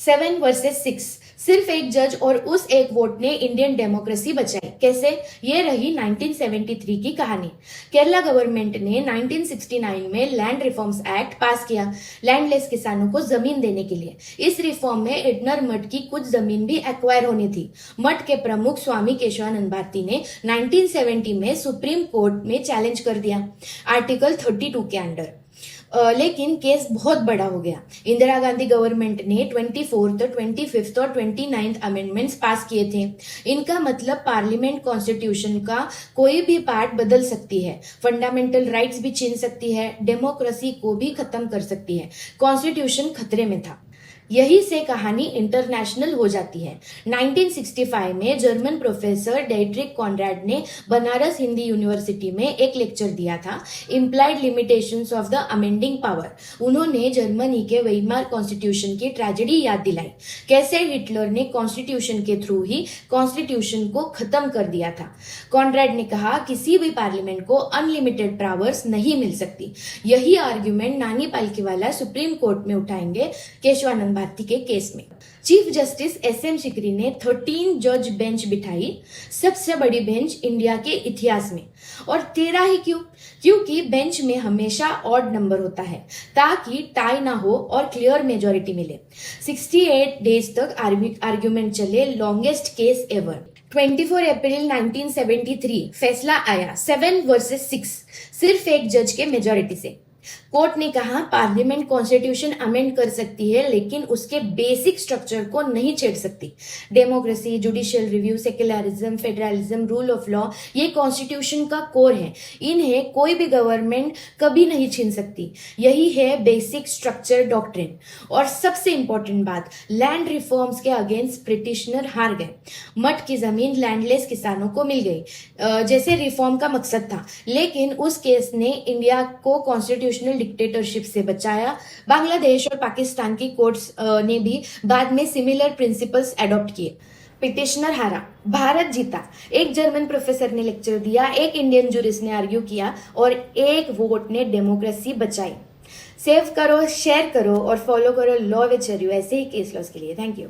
7 versus 6, सिर्फ एक जज और उस एक वोट ने इंडियन डेमोक्रेसी बचाई। कैसे? ये रही 1973 की कहानी। केरला गवर्नमेंट ने 1969 में लैंड रिफॉर्म्स एक्ट पास किया, लैंडलेस किसानों को जमीन देने के लिए। इस रिफॉर्म में इटनर मठ की कुछ जमीन भी एक्वायर होनी थी। मठ के प्रमुख स्वामी केशवानंद भारती ने 1970 में सुप्रीम कोर्ट में चैलेंज कर दिया आर्टिकल 32 के अंडर। लेकिन केस बहुत बड़ा हो गया। इंदिरा गांधी गवर्नमेंट ने 24th, 25th और 29th अमेंडमेंट्स पास किए थे। इनका मतलब पार्लियामेंट कॉन्स्टिट्यूशन का कोई भी पार्ट बदल सकती है, फंडामेंटल राइट्स भी छीन सकती है, डेमोक्रेसी को भी खत्म कर सकती है। कॉन्स्टिट्यूशन खतरे में था। यही से कहानी इंटरनेशनल हो जाती है। 1965 में जर्मन प्रोफेसर डेट्रिक कॉनराड ने बनारस हिंदी यूनिवर्सिटी में एक लेक्चर दिया था, implied limitations of the amending power. उन्होंने जर्मनी के वेइमार कॉन्स्टिट्यूशन की ट्रेजेडी याद दिलाई, कैसे हिटलर ने कॉन्स्टिट्यूशन के थ्रू ही कॉन्स्टिट्यूशन को खत्म कर दिया था। कॉनराड ने कहा किसी भी पार्लियामेंट को अनलिमिटेड पावर्स नहीं मिल सकती। यही आर्ग्यूमेंट नानी पालकीवाला सुप्रीम कोर्ट में उठाएंगे केशवानंद भारती के केस में। चीफ जस्टिस एसएम सिकरी ने 13 जज बेंच बिठाई, सबसे बड़ी बेंच इंडिया के इतिहास में। और 13 ही क्यों? क्योंकि बेंच में हमेशा ऑड नंबर होता है ताकि टाई ना हो और क्लियर मेजॉरिटी मिले। 68 डेज तक आर्ग्यूमेंट चले, लॉन्गेस्ट केस एवर। 24 अप्रैल 1973 फैसला आया 7 वर्सेस 6, सिर्फ एक जज के मेजॉरिटी से। कोर्ट ने कहा पार्लियामेंट कॉन्स्टिट्यूशन अमेंड कर सकती है लेकिन उसके बेसिक स्ट्रक्चर को नहीं छेड़ सकती। Democracy, judicial review, secularism, federalism, rule of law, ये कॉन्स्टिट्यूशन का कोर है। इन्हें कोई भी गवर्नमेंट कभी नहीं छीन सकती। यही है बेसिक स्ट्रक्चर डॉक्ट्रिन। और सबसे इंपॉर्टेंट बात, लैंड रिफॉर्म्स के अगेंस्ट ब्रिटिशनर हार गए। मठ की जमीन लैंडलेस किसानों को मिल गई, जैसे रिफॉर्म का मकसद था। लेकिन उस केस ने इंडिया को कॉन्स्टिट्यूशनल डिक्टेटरशिप से बचाया। बांग्लादेश और पाकिस्तान की कोर्ट्स ने भी बाद में सिमिलर प्रिंसिपल्स एडॉप्ट किए। पिटिशनर हारा, भारत जीता। एक जर्मन प्रोफेसर ने लेक्चर दिया, एक इंडियन जूरिस्ट ने आर्ग्यू किया और एक वोट ने डेमोक्रेसी बचाई। सेव करो, शेयर करो और फॉलो करो लॉ विद चर्यू ऐसे ही केस लॉस के लिए। Thank you.